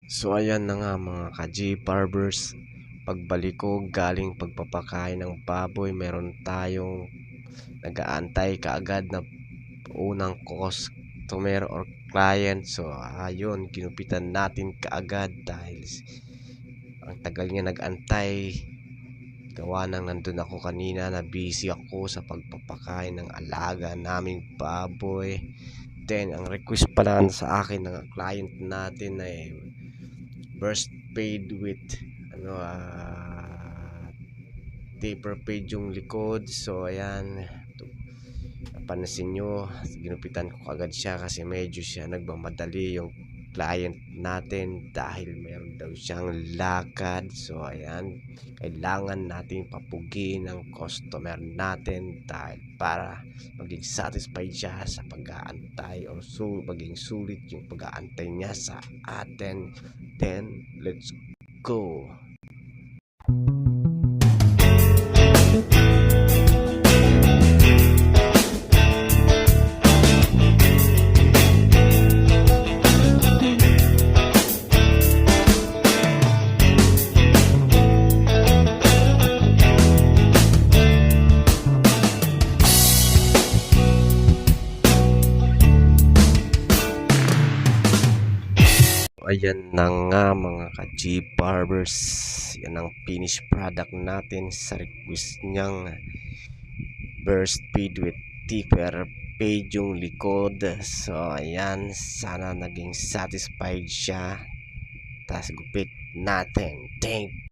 So ayan na nga mga ka-G Barbers, pagbalik ko galing pagpapakain ng baboy, meron tayong nag-aantay kaagad na unang customer or client. So ayun, ginupitan natin kaagad dahil ang tagal niya nag-antay. Gawa nang nandun ako kanina, na busy ako sa pagpapakain ng alaga naming baboy. Then ang request pala sa akin ng client natin ay first paid with ano taper paid yung likod. So ayan, napansin nyo, ginupitan ko agad siya kasi medyo siya nagmamadali yung client natin dahil meron daw siyang lakad. So ayan, kailangan natin papugin ang customer natin dahil para maging satisfied siya sa pag-aantay o maging sulit yung pag-aantay niya sa atin. Then let's go. Ayan na nga mga ka-G Barbers, yan ang finished product natin sa request niyang burst feed with tipper page yung likod. So ayan, sana naging satisfied siya. Tas gupit natin. Thank